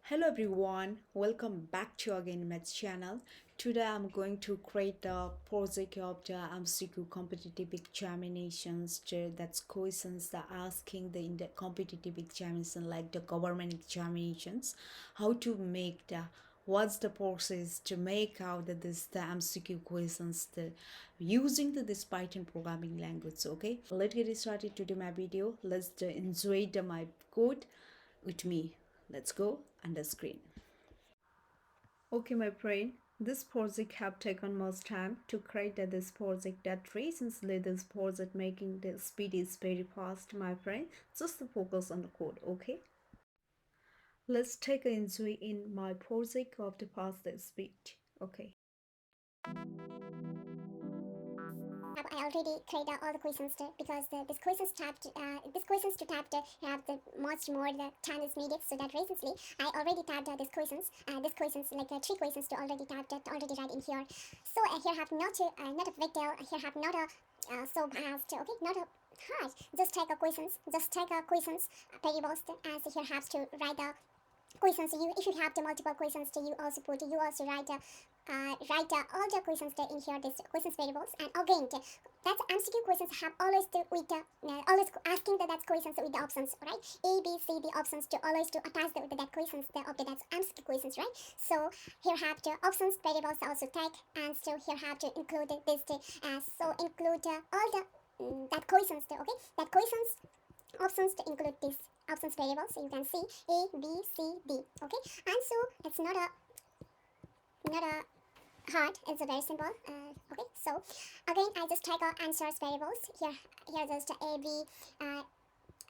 Hello everyone, welcome back to again Maths channel. Today I'm going to create a project of the MCQ competitive examinations. That's questions that asking in the competitive examination like the government examinations. How to make what's the process to make out the MCQ questions using this Python programming language. Okay, let's get started to do my video. Let's enjoy my code with me. Let's go on the screen. Okay, my friend, this project have taken much time to create this project. That recently this project making the speed is very fast, my friend. Just focus on the code, okay? Let's take a enjoy in my project of the fastest speed, okay? I already created all the questions because this questions tapped this questions to tap have the much more the time is needed. So that recently I already tapped these questions like three questions to already tapped already right in here. So here have not a video, here have not a so fast, okay, not a hard. Just take a questions variables as here have to write the questions. You if you have the multiple questions, you also write all the questions in here, this questions variables, and again that's MCQ questions have always to with the always asking that questions with the options, right? A, B, C, D options to always to attach that questions of the that's MCQ questions, right? So here have the options variables also take, and so here have to include this so include all the that questions, okay, that questions options to include this options variables. So you can see A, B, C, D, okay, and so it's not a hard, it's a very simple. Okay, so again I just take answers variables here just A, B,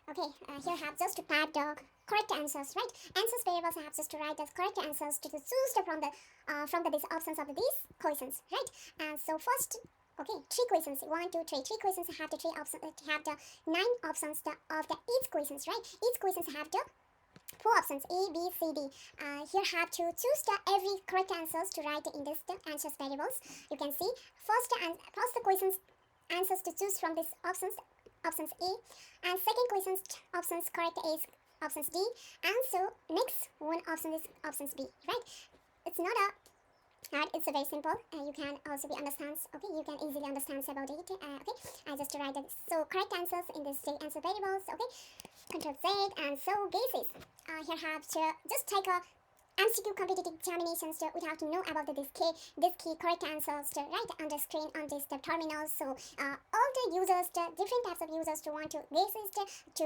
okay, here have just to type the correct answers, right? Answers variables I have just to write the correct answers to choose from the these options of these questions, right? And so first, okay, three questions, one, two, three questions have the three options, have the nine options of the each questions, right? Each questions have the four options A, B, C, D. Here have to choose the every correct answers to write in this the answers variables. You can see first the questions answers to choose from these options A, and second questions options correct is options D, and so next one option is options B, right? It's not a hard, it's a very simple. You can also be understands, okay, you can easily understand about it. Okay, I just write it. So correct answers in this answer variables, okay, Control Z, and so guesses. Here have to just take a MCQ competitive examinations we have to know about this key correct answers right on the screen on this the terminal. So all the users, different types of users to want to guesses to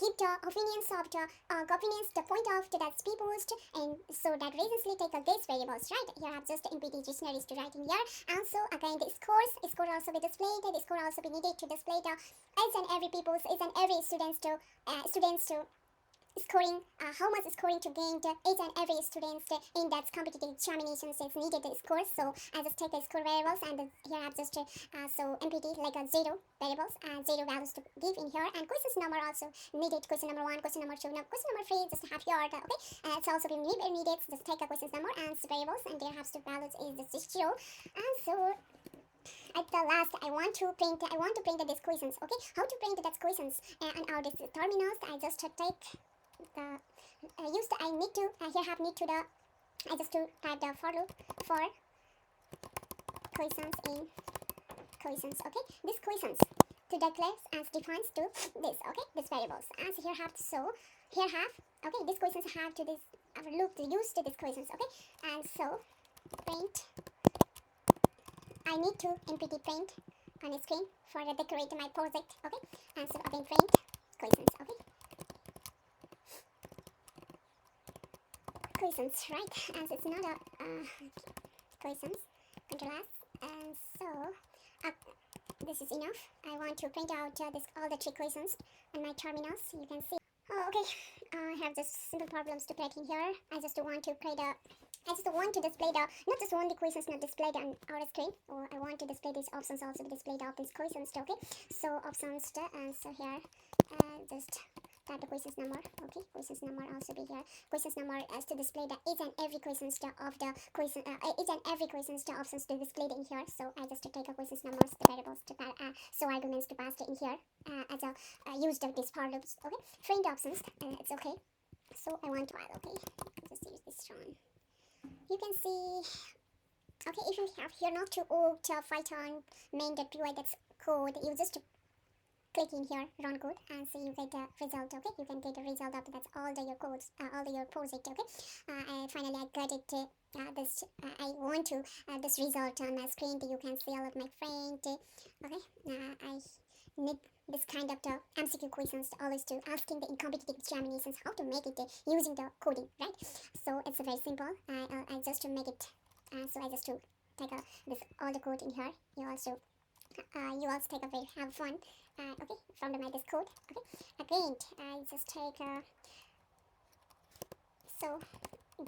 give the opinions of the point of that speed boost, and so that recently take a guess variables, right? Here have just the MPT dictionaries to write in here, and so again the score also be displayed. The score also be needed to display the each and every students to scoring, how much scoring to gain each and every student in that competitive examinations is needed the score. So I just take the score variables, and here I have just so MPT like a zero variables and zero values to give in here, and questions number also needed, question number 1, question number 2, now question number 3 just have your okay, it's also been needed. Just take a questions number and variables, and there have to values is the 0, and so at the last I want to print these questions, okay, how to print that questions and all these terminals. I just take the I need to here have need to the I just to type the for loop for questions in questions, okay, these questions to declare as defines to this, okay, this variables, and here have okay, these questions have to this loop to use to these questions, okay, and so print I need to MPT print on the screen for the decorate my project, okay, and so again print questions, okay, questions, right? As it's not a questions, Control S, and so this is enough. I want to print out all the three questions on my terminals. You can see. Oh, okay. I have just simple problems to create in here. I just want to create a. I just want to display the not just only questions not displayed on our screen, or I want to display these options also be displayed of these questions. Okay, so options and so here just type the questions number, okay, questions number also be here, questions number as to display the each and every questions of the question each and every questions the options to display in here. So I just take a questions numbers the variables to so arguments to pass in here as a used of these for loops, okay, framed options, it's okay. So I want to add, okay, just just use this one. You can see, okay, if you have here not to opt Python main.py, that's code, you just click in here run code and so you get a result. Okay, you can get a result after that's all the your codes, all the your project. Okay, and finally I got it. I want to this result on my screen. You can see all of my friends. Okay, I need this kind of the MCQ questions always to asking the in competitive examinations how to make it using the coding, right? So it's very simple. I just to make it. So I just to take this all the code in here. You also take a very have fun. Okay, from the this code. Okay, again I just take so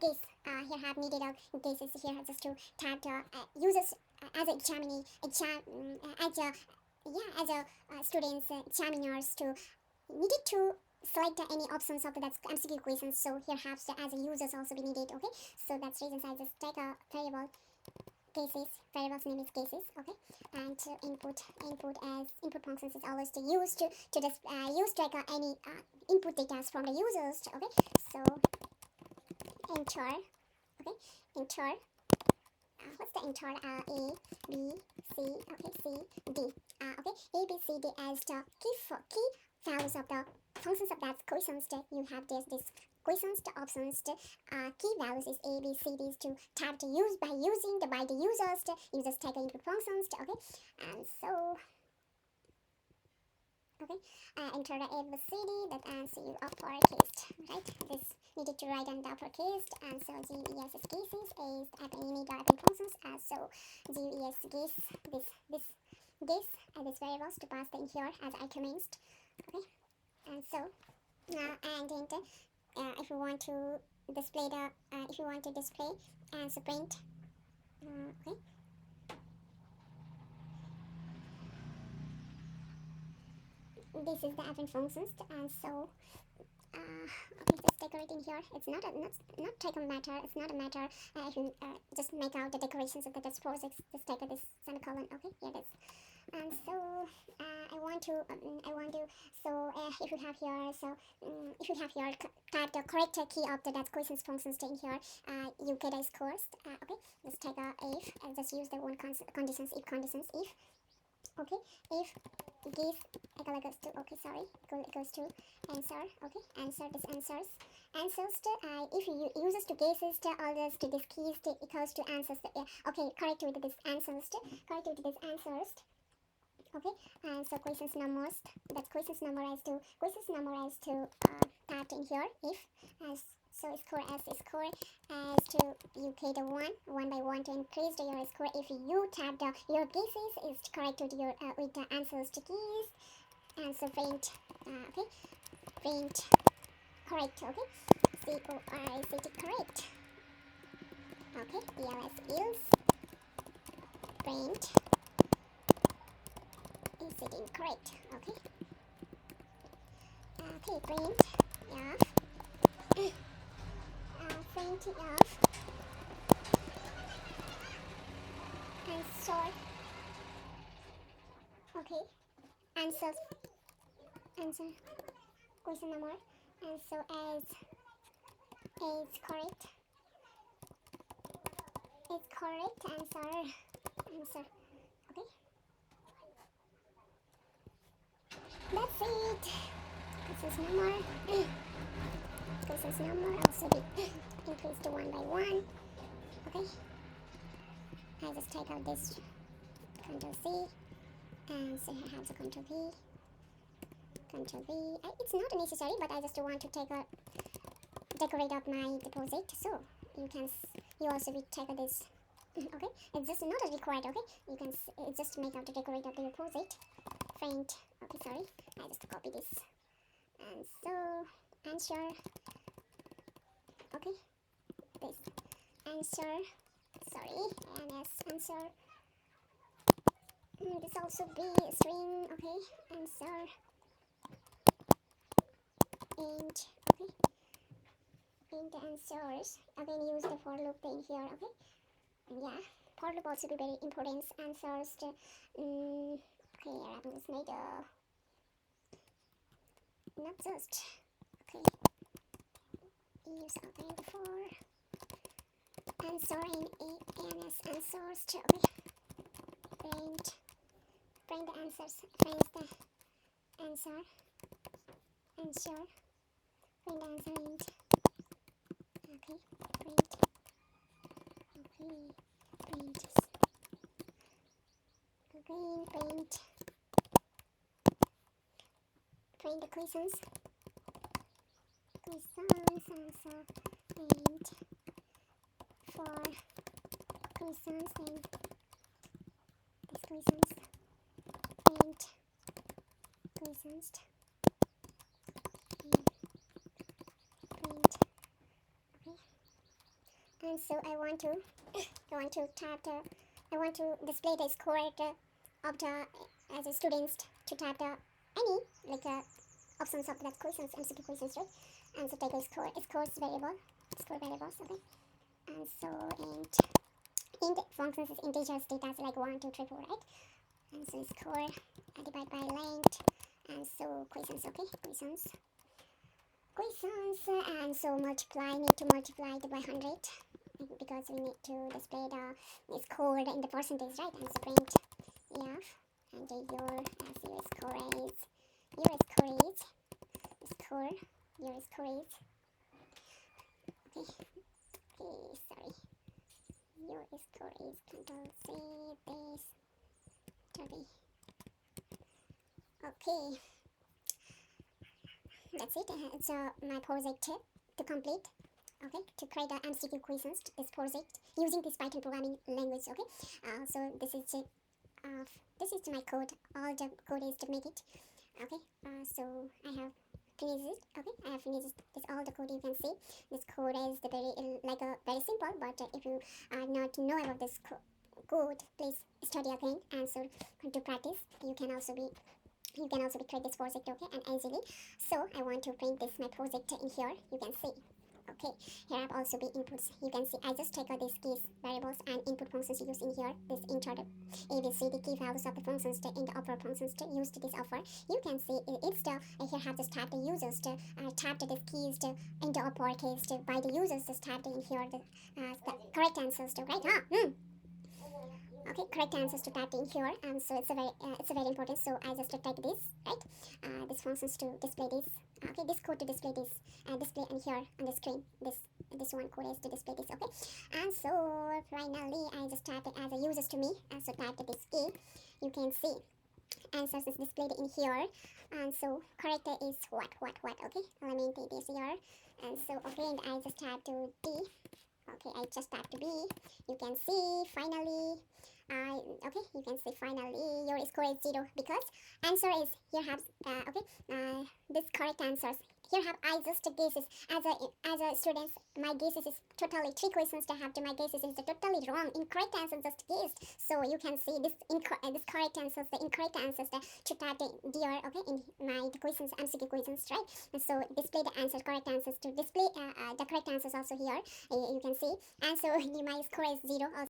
this here have needed this is here just to tag the users as a as a as a students examiners to needed to select any options of that MCQ questions. So here have the as a users also be needed. Okay, so that's reasons I just take a variable cases, variables name is cases. Okay, and input as input functions is always to use to just use like any input data from the users. Okay, so enter. Okay, enter. What's the enter? A B C. Okay, C D. Okay, A B C D as the key values of the functions of that questions that you have this questions the options the key values is A B C D's to type to use by using the by the users you just take input functions. Okay, and so okay, enter the A B C D that answer you uppercase, right? This needed to write on the uppercase, and so GES is cases is any append functions, so GES this this variables to pass in here as I commenced. Okay, and so and then if you want to display the if you want to display and so print okay. This is the append functions, and so okay, just decorating here. It's not take a matter. It's not a matter. If you just make out the decorations of the projects, just take this semicolon. Okay, here it is. And so I want to so if you have here if you have here type the correct key of the that questions functions in here, you get a scores. Okay, just take a if and just use the one conditions if conditions if. Okay, if this equals to okay sorry equals to answer. Okay, answer this answers to if you uses to guesses to all this to this keys to equals to answers to, okay, correct with this answers to correct with this answers. Okay, and so questions numbers that's questions numberized to typed in here if as so score as score as to you get a one by one to increase your score if you type the your guesses is correct with your with the answers to keys, and so print okay print correct. Okay, CORRECT correct. Okay, ELS is print is it incorrect. Okay, okay print yeah print off and sort. Okay, answer answer question number, and so as correct is correct answer. Okay, that's it. Questions number questions number also be increased to one by one. Okay, I just take out this Ctrl C, and so I have the Ctrl V. It's not necessary, but I just want to take a decorate up my deposit, so you can you also will take this. Okay, it's just not required. Okay, you can it's just make out to decorate up the deposit print. Okay, sorry, I just copy this, and so answer. Okay, this answer sorry answer. This also be string. Okay, answer and okay and the answers again use the for loop in here. Okay, yeah, for loop also be very important. Answers to okay, I'm just made not just okay use outline before answer in ANS answers to print the answers, print the answer, answer, print the answer and okay, print, print the questions, answer, print for questions and these questions, print questions and print, okay. And so I want to display the score of the as a students to type the any like options of that questions, MCQ questions, right? And so take a score variables, okay. And so int functions is integers data like 1 2 3 4, right? And so score divided by length, and so questions, okay, questions, and so need to multiply it by 100 because we need to display the score in the percentage, right? And so print f and your score is your score is okay, sorry, your score is control C this 30, okay. That's it. It's my project to complete. Okay, to create the MCQ questions. This project using this Python programming language. Okay, so this is my code. All the code is to make it. Okay, so I have finished it. Okay, I have finished this all the code. You can see this code is the very very simple. But if you are not know about this code, please study again and so to practice. You can also create this project, okay, and easily. So I want to print this my project in here. You can see. Okay, here I've also be inputs. You can see I just take out these keys variables and input functions used in here. This enter the ABCD key values of the functions in the upper functions to use to this offer. You can see it's the here have just tapped the users to tapped the keys to in the uppercase to by the users just tapped in here the correct answers to right. Okay, correct answers to tap in here, and so it's a very important. So I just take this, right? This functions to display this. Okay, this code to display this, display in here on the screen. This one code is to display this. Okay, and so finally I just tap it as a users to me, and so tap this key. You can see answers is displayed in here, and so correct is what. Okay, element it is here, and so again I just tap to D. Okay, I just tap to B. You can see finally. Okay, you can see finally your score is 0 because answer is here have this correct answers. Here have I just guesses as a student. My guesses is totally 3 questions to have to my guesses is totally wrong. Incorrect answers just guessed. So you can see this this correct answers, the incorrect answers that should have the DR, okay, in my the questions MCQ questions, right? And so display the answers, correct answers to display the correct answers also here. You can see, and so my score is 0. Also